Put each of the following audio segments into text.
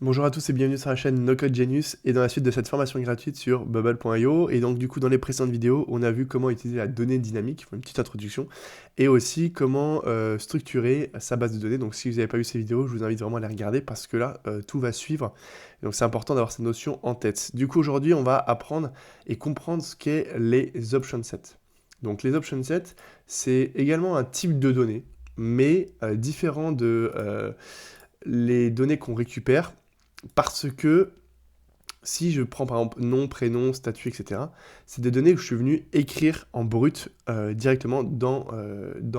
Bonjour à tous et bienvenue sur la chaîne No Code Genius et dans la suite de cette formation gratuite sur Bubble.io. Et donc du coup dans les précédentes vidéos, on a vu comment utiliser la donnée dynamique, une petite introduction, et aussi comment structurer sa base de données. Donc si vous n'avez pas vu ces vidéos, je vous invite vraiment à les regarder parce que là, tout va suivre. Et donc c'est important d'avoir cette notion en tête. Du coup aujourd'hui, on va apprendre et comprendre ce qu'est les option sets. Donc les option sets, c'est également un type de données, mais différent de les données qu'on récupère parce que si je prends par exemple nom, prénom, statut, etc., c'est des données que je suis venu écrire en brut directement dans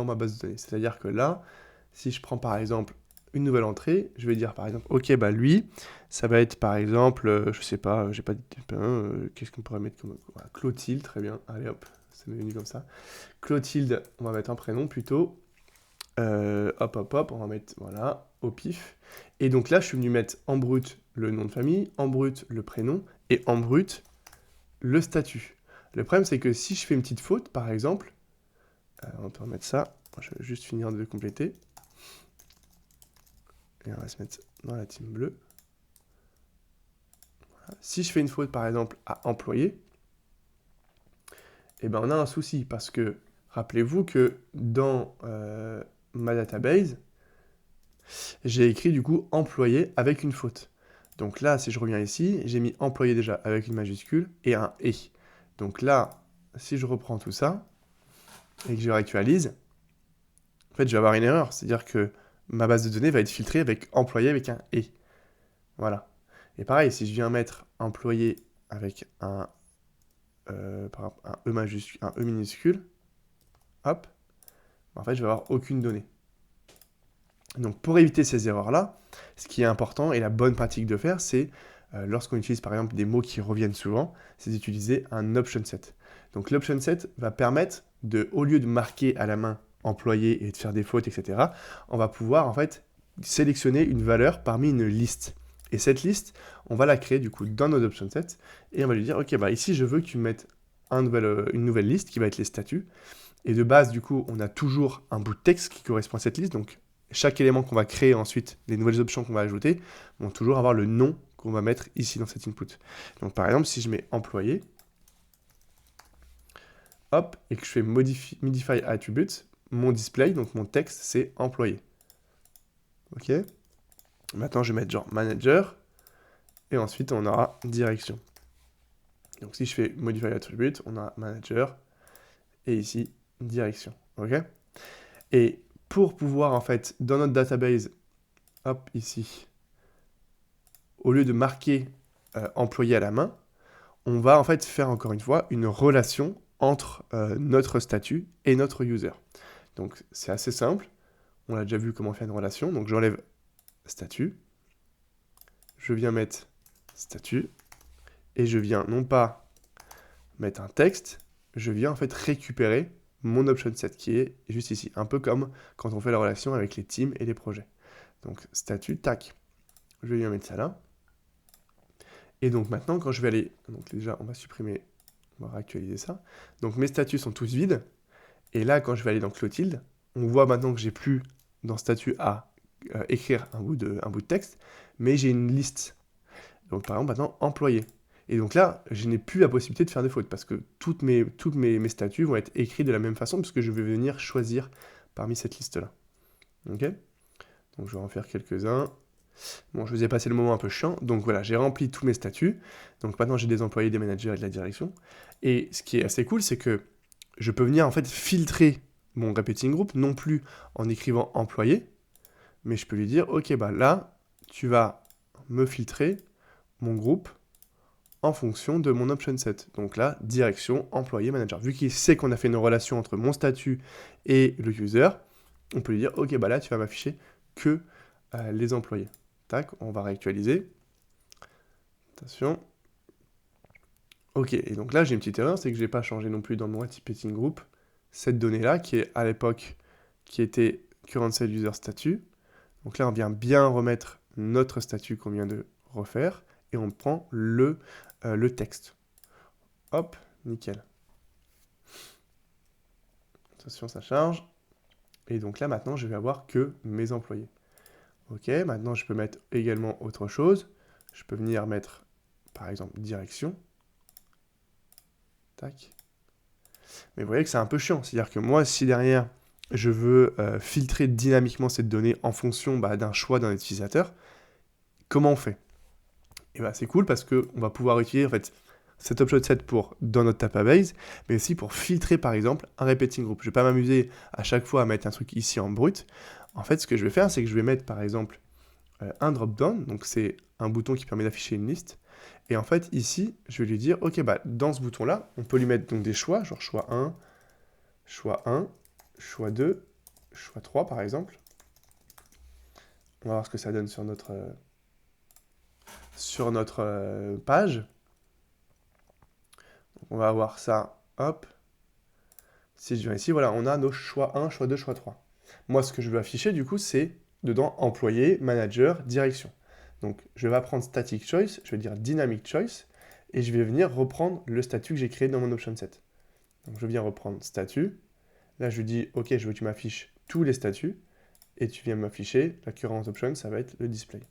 ma base de données. C'est-à-dire que là, si je prends par exemple une nouvelle entrée, je vais dire par exemple, ok, bah lui, ça va être par exemple, je sais pas, j'ai pas dit, qu'est-ce qu'on pourrait mettre comme, voilà, Clotilde, très bien, allez hop, c'est venu comme ça. Clotilde, on va mettre un prénom plutôt, hop, hop, hop, on va mettre, voilà, au pif. Et donc là, je suis venu mettre en brut le nom de famille, en brut le prénom, et en brut le statut. Le problème, c'est que si je fais une petite faute, par exemple, on peut remettre ça, je vais juste finir de compléter, et on va se mettre dans la team bleue. Voilà. Si je fais une faute, par exemple, à employé, eh ben on a un souci, parce que rappelez-vous que dans ma database, j'ai écrit du coup employé avec une faute. Donc là, si je reviens ici, j'ai mis employé déjà avec une majuscule et un et. Donc là, si je reprends tout ça et que je réactualise, en fait, je vais avoir une erreur. C'est-à-dire que ma base de données va être filtrée avec employé avec un et. Voilà. Et pareil, si je viens mettre employé avec par exemple, un E minuscule, hop, en fait, je vais avoir aucune donnée. Donc pour éviter ces erreurs-là, ce qui est important et la bonne pratique de faire, c'est lorsqu'on utilise par exemple des mots qui reviennent souvent, c'est d'utiliser un option set. Donc l'option set va permettre de, au lieu de marquer à la main employé et de faire des fautes, etc., on va pouvoir en fait sélectionner une valeur parmi une liste. Et cette liste, on va la créer du coup dans nos option sets et on va lui dire, ok, bah ici je veux que tu me mettes une nouvelle liste qui va être les statuts. Et de base, du coup, on a toujours un bout de texte qui correspond à cette liste. Donc, chaque élément qu'on va créer ensuite, les nouvelles options qu'on va ajouter, vont toujours avoir le nom qu'on va mettre ici dans cet input. Donc, par exemple, si je mets employé, hop, et que je fais modify attributes, mon display, donc mon texte, c'est employé. Ok. Maintenant, je vais mettre genre manager, et ensuite, on aura direction. Donc, si je fais modify attributes, on a manager, et ici, direction. Ok. Et pour pouvoir, en fait, dans notre database, hop, ici, au lieu de marquer employé à la main, on va en fait faire encore une fois une relation entre notre statut et notre user. Donc c'est assez simple, on a déjà vu comment faire une relation, donc j'enlève statut, je viens mettre statut, et je viens non pas mettre un texte, je viens en fait récupérer mon option set qui est juste ici, un peu comme quand on fait la relation avec les teams et les projets. Donc statut, tac, je viens mettre ça là, et donc maintenant quand je vais aller, donc déjà on va supprimer, on va réactualiser ça, donc mes statuts sont tous vides, et là quand je vais aller dans Clotilde, on voit maintenant que j'ai plus dans statut à écrire un bout de texte, mais j'ai une liste. Donc par exemple maintenant employé. Et donc là, je n'ai plus la possibilité de faire des fautes parce que mes statuts vont être écrits de la même façon puisque je vais venir choisir parmi cette liste-là. Ok. Donc je vais en faire quelques-uns. Bon, je vous ai passé le moment un peu chiant. Donc voilà, j'ai rempli tous mes statuts. Donc maintenant j'ai des employés, des managers et de la direction. Et ce qui est assez cool, c'est que je peux venir en fait filtrer mon repeating group, non plus en écrivant employé, mais je peux lui dire, ok, bah là, tu vas me filtrer mon groupe en fonction de mon option set. Donc là, direction, employé, manager. Vu qu'il sait qu'on a fait une relation entre mon statut et le user, on peut lui dire, ok, bah là, tu vas m'afficher que les employés. Tac, on va réactualiser. Attention. Ok, et donc là, j'ai une petite erreur, c'est que je n'ai pas changé non plus dans mon repeating group cette donnée-là, qui est à l'époque, qui était current set user statut. Donc là, on vient bien remettre notre statut qu'on vient de refaire, et on prend le texte. Hop, nickel. Attention, ça charge. Et donc là, maintenant, je vais avoir que mes employés. Ok, maintenant je peux mettre également autre chose. Je peux venir mettre, par exemple, direction. Tac. Mais vous voyez que c'est un peu chiant. C'est-à-dire que moi, si derrière, je veux filtrer dynamiquement cette donnée en fonction d'un choix d'un utilisateur, comment on fait? Et c'est cool parce qu'on va pouvoir utiliser en fait cet option set pour dans notre database, mais aussi pour filtrer par exemple un repeating group. Je ne vais pas m'amuser à chaque fois à mettre un truc ici en brut. En fait, ce que je vais faire, c'est que je vais mettre par exemple un drop-down, donc c'est un bouton qui permet d'afficher une liste. Et en fait, ici, je vais lui dire, ok, dans ce bouton-là, on peut lui mettre donc des choix, genre choix 1, choix 1, choix 2, choix 3 par exemple. On va voir ce que ça donne sur notre page. Donc, on va avoir ça, hop. Si je viens ici, voilà, on a nos choix 1, choix 2, choix 3. Moi, ce que je veux afficher, du coup, c'est dedans employé, manager, direction. Donc, je vais pas prendre static choice, je vais dire dynamic choice, et je vais venir reprendre le statut que j'ai créé dans mon option set. Donc, je viens reprendre statut. Là, je lui dis, OK, je veux que tu m'affiches tous les statuts, et tu viens m'afficher la current option, ça va être le display.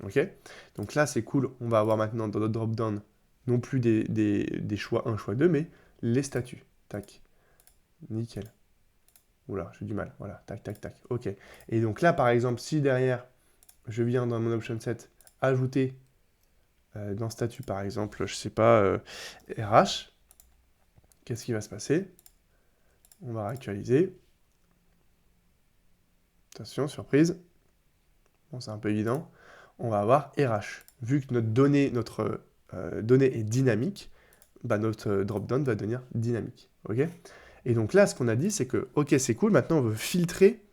OK? Donc là, c'est cool. On va avoir maintenant dans notre drop-down non plus des choix 1, choix 2, mais les statuts. Tac. Nickel. Oula, j'ai du mal. Voilà, tac, tac, tac. OK. Et donc là, par exemple, si derrière, je viens dans mon option set ajouter dans statut, par exemple, je sais pas, RH, qu'est-ce qui va se passer? On va réactualiser. Attention, surprise. Bon, c'est un peu évident. On va avoir RH. Vu que notre donnée est dynamique, notre drop-down va devenir dynamique. OK? Et donc là, ce qu'on a dit, c'est que, OK, c'est cool, maintenant on veut filtrer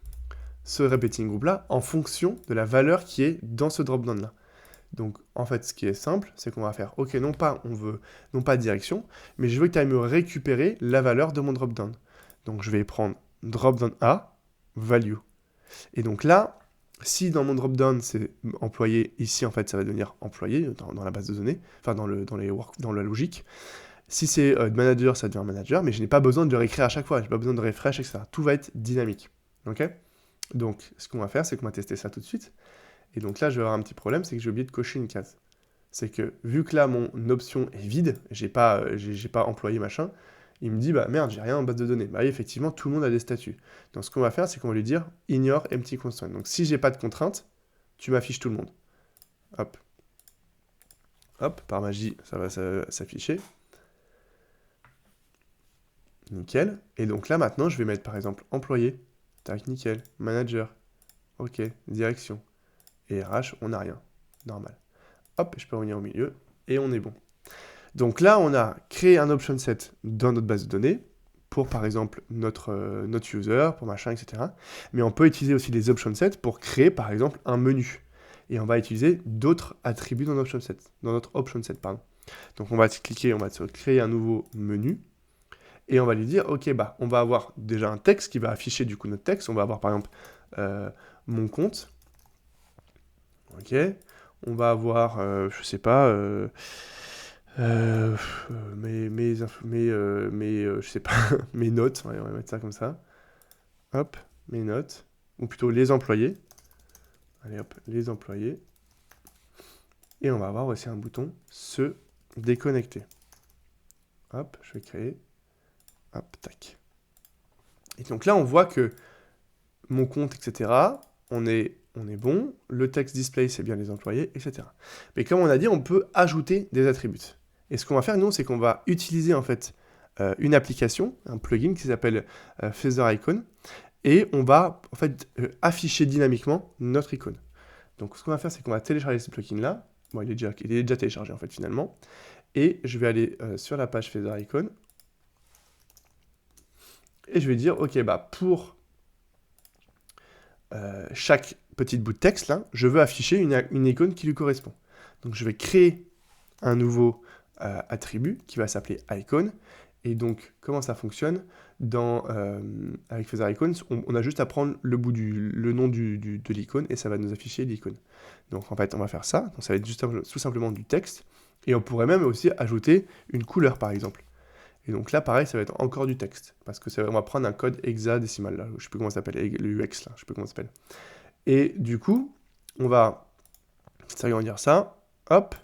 ce repeating group-là en fonction de la valeur qui est dans ce drop-down-là. Donc, en fait, ce qui est simple, c'est qu'on va faire, OK, non pas direction, mais je veux que tu ailles me récupérer la valeur de mon drop-down. Donc, je vais prendre drop-down A, value. Et donc là, si dans mon drop-down, c'est employé, ici, en fait, ça va devenir employé dans la base de données, enfin, dans la logique. Si c'est manager, ça devient manager, mais je n'ai pas besoin de le réécrire à chaque fois, je n'ai pas besoin de refresh, etc. Tout va être dynamique. OK? Donc, ce qu'on va faire, c'est qu'on va tester ça tout de suite. Et donc là, je vais avoir un petit problème, c'est que j'ai oublié de cocher une case. C'est que, vu que là, mon option est vide, j'ai pas employé machin, il me dit, merde, j'ai rien en base de données. Oui, effectivement, tout le monde a des statuts. Donc, ce qu'on va faire, c'est qu'on va lui dire, ignore empty constraint. Donc, si j'ai pas de contrainte, tu m'affiches tout le monde. Hop. Hop, par magie, ça va s'afficher. Nickel. Et donc là, maintenant, je vais mettre, par exemple, employé. Tac, nickel. Manager. OK. Direction. Et RH, on n'a rien. Normal. Hop, je peux revenir au milieu. Et on est bon. Donc là, on a créé un option set dans notre base de données pour, par exemple, notre user, pour machin, etc. Mais on peut utiliser aussi les option sets pour créer, par exemple, un menu. Et on va utiliser d'autres attributs dans notre option set, pardon. Donc on va cliquer, on va créer un nouveau menu. Et on va lui dire, OK, on va avoir déjà un texte qui va afficher du coup notre texte. On va avoir par exemple mon compte. OK. On va avoir, je sais pas, je sais pas, mes notes. Ouais, on va mettre ça comme ça. Hop, mes notes. Ou plutôt les employés. Allez hop, les employés. Et on va avoir aussi un bouton se déconnecter. Hop, je vais créer. Hop, tac. Et donc là, on voit que mon compte, etc., on est bon. Le text display, c'est bien les employés, etc. Mais comme on a dit, on peut ajouter des attributs. Et ce qu'on va faire, nous, c'est qu'on va utiliser, en fait, une application, un plugin qui s'appelle Feather Icon, et on va, en fait, afficher dynamiquement notre icône. Donc, ce qu'on va faire, c'est qu'on va télécharger ce plugin-là. Bon, il est déjà téléchargé, en fait, finalement. Et je vais aller sur la page Feather Icon, et je vais dire, OK, pour chaque petite bout de texte, là, je veux afficher une icône qui lui correspond. Donc je vais créer un nouveau attribut qui va s'appeler icon. Et donc, comment ça fonctionne avec Feather Icon, on a juste à prendre le nom de l'icône et ça va nous afficher l'icône. Donc en fait, on va faire ça. Donc ça va être tout simplement du texte. Et on pourrait même aussi ajouter une couleur, par exemple. Et donc là, pareil, ça va être encore du texte. Parce que on va prendre un code hexadécimal, là. Je sais plus comment ça s'appelle, le UX, là. Je sais plus comment ça s'appelle. Et du coup, on va s'agrandir ça, hop,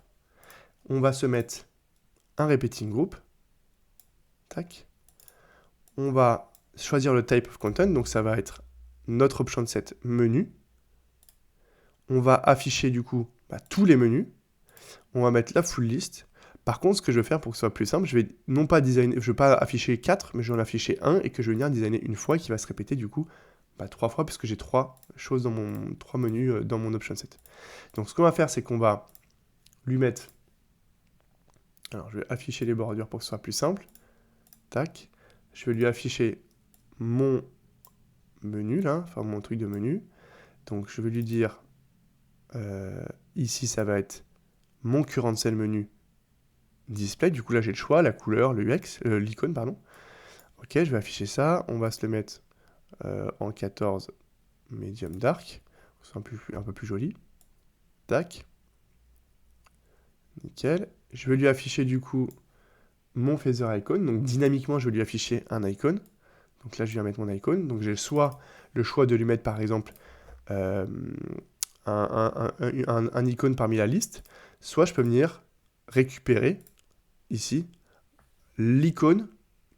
on va se mettre un repeating group, tac, on va choisir le type of content, donc ça va être notre option set menu, on va afficher du coup tous les menus, on va mettre la full list. Par contre, ce que je vais faire pour que ce soit plus simple, je vais non pas designer, je vais pas afficher 4, mais je vais en afficher 1 et que je vais venir designer une fois qui va se répéter du coup 3 fois parce que j'ai 3 choses dans mon 3 menus dans mon option set. Donc ce qu'on va faire, c'est qu'on va lui mettre, alors je vais afficher les bordures pour que ce soit plus simple. Tac, je vais lui afficher mon menu là, enfin mon truc de menu. Donc je vais lui dire ici ça va être mon current cell menu display. Du coup là j'ai le choix, la couleur, le UX, l'icône pardon. Ok, je vais afficher ça. On va se le mettre en 14 medium dark, c'est un peu plus joli. Tac. Nickel. Je vais lui afficher du coup mon feather icon. Donc dynamiquement, je vais lui afficher un icon. Donc là, je viens mettre mon icon. Donc j'ai soit le choix de lui mettre par exemple un icône parmi la liste, soit je peux venir récupérer ici l'icône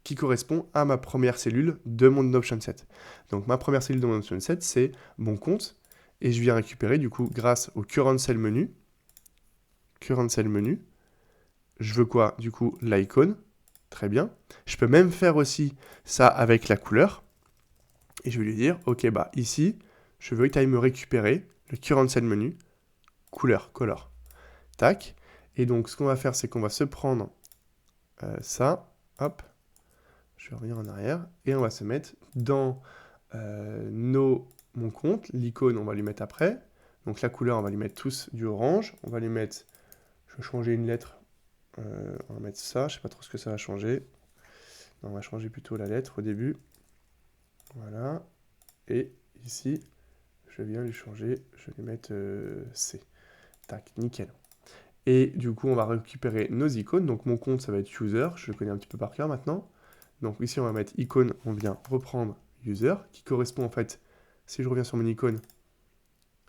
qui correspond à ma première cellule de mon option set. Donc ma première cellule de mon option set, c'est mon compte, et je viens récupérer du coup grâce au current cell menu, je veux quoi du coup l'icône, très bien. Je peux même faire aussi ça avec la couleur, et je vais lui dire, ok ici, je veux que tu ailles me récupérer le current cell menu, couleur, color, tac. Et donc ce qu'on va faire, c'est qu'on va se prendre ça, hop, je vais revenir en arrière, et on va se mettre dans mon compte, l'icône on va lui mettre après, donc la couleur on va lui mettre tous du orange, on va lui mettre, je vais changer une lettre, on va mettre ça, je sais pas trop ce que ça va changer, non, on va changer plutôt la lettre au début, voilà, et ici, je viens lui changer, je vais lui mettre C, tac, nickel. Et du coup on va récupérer nos icônes, donc mon compte ça va être user, je le connais un petit peu par cœur maintenant, donc ici on va mettre icône, on vient reprendre user, qui correspond en fait, si je reviens sur mon icône,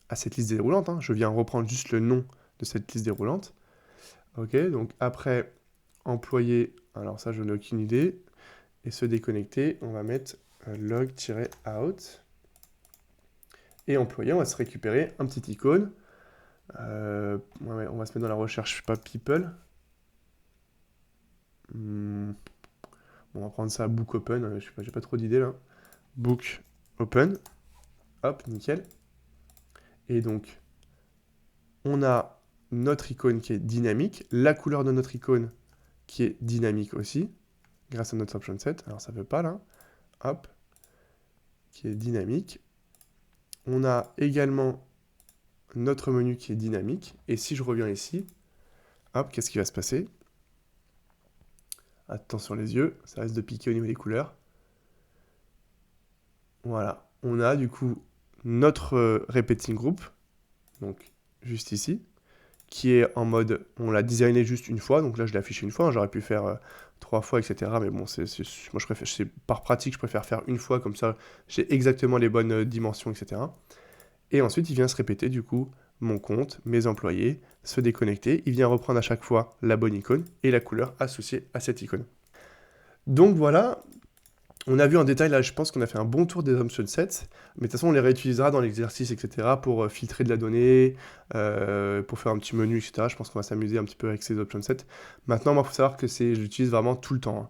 à cette liste déroulante, je viens reprendre juste le nom de cette liste déroulante. Ok, donc après, employé, alors ça je n'ai aucune idée, et se déconnecter, on va mettre log-out, et employé, on va se récupérer un petit icône, on va se mettre dans la recherche, je sais pas, people, on va prendre ça book open, je sais pas, j'ai pas trop d'idées là. Book open. Hop, nickel. Et donc, on a notre icône qui est dynamique, la couleur de notre icône qui est dynamique aussi, grâce à notre option set. Alors ça ne veut pas là. Hop, qui est dynamique. On a également notre menu qui est dynamique. Et si je reviens ici, hop, qu'est-ce qui va se passer? Attention les yeux, ça risque de piquer au niveau des couleurs. Voilà, on a du coup notre repeating group, donc juste ici, qui est en mode, on l'a designé juste une fois, donc là je l'ai affiché une fois, j'aurais pu faire 3 fois, etc. Mais bon, moi je préfère, par pratique, je préfère faire une fois, comme ça j'ai exactement les bonnes dimensions, etc. Et ensuite il vient se répéter du coup mon compte, mes employés, se déconnecter, il vient reprendre à chaque fois la bonne icône et la couleur associée à cette icône. Donc voilà, on a vu en détail, là je pense qu'on a fait un bon tour des option sets, mais de toute façon on les réutilisera dans l'exercice, etc. pour filtrer de la donnée, pour faire un petit menu, etc. Je pense qu'on va s'amuser un petit peu avec ces option sets. Maintenant, moi il faut savoir que je l'utilise vraiment tout le temps.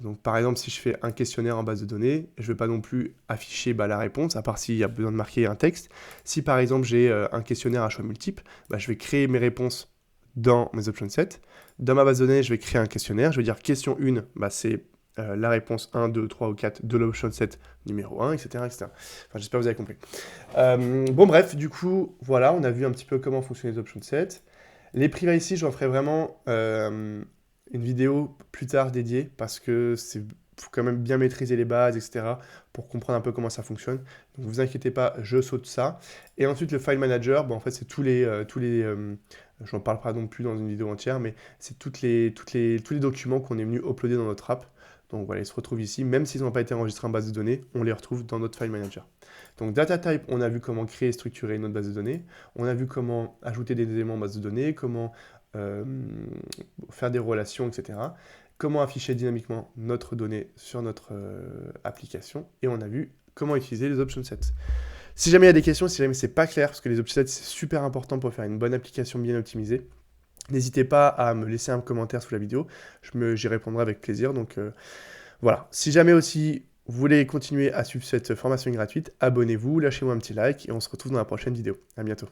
Donc par exemple, si je fais un questionnaire en base de données, je ne vais pas non plus afficher la réponse, à part s'il y a besoin de marquer un texte. Si par exemple j'ai un questionnaire à choix multiples, je vais créer mes réponses dans mes option sets. Dans ma base de données, je vais créer un questionnaire, je vais dire question 1, c'est la réponse 1, 2, 3 ou 4 de l'option set numéro 1, etc. etc. Enfin, j'espère que vous avez compris. Bon, bref, du coup, voilà, on a vu un petit peu comment fonctionnent les option sets. Les privacy, j'en ferai vraiment une vidéo plus tard dédiée, parce que faut quand même bien maîtriser les bases, etc. pour comprendre un peu comment ça fonctionne. Donc, vous inquiétez pas, je saute ça. Et ensuite, le file manager, en fait, c'est tous les je n'en parle pas non plus dans une vidéo entière, mais c'est tous les documents qu'on est venu uploader dans notre app. Donc voilà, ils se retrouvent ici, même s'ils n'ont pas été enregistrés en base de données, on les retrouve dans notre file manager. Donc data type, on a vu comment créer et structurer notre base de données, on a vu comment ajouter des éléments en base de données, comment faire des relations, etc. Comment afficher dynamiquement notre donnée sur notre application, et on a vu comment utiliser les option sets. Si jamais il y a des questions, si jamais c'est pas clair, parce que les option sets c'est super important pour faire une bonne application bien optimisée, n'hésitez pas à me laisser un commentaire sous la vidéo, j'y répondrai avec plaisir. Donc voilà, si jamais aussi vous voulez continuer à suivre cette formation gratuite, abonnez-vous, lâchez-moi un petit like et on se retrouve dans la prochaine vidéo. À bientôt.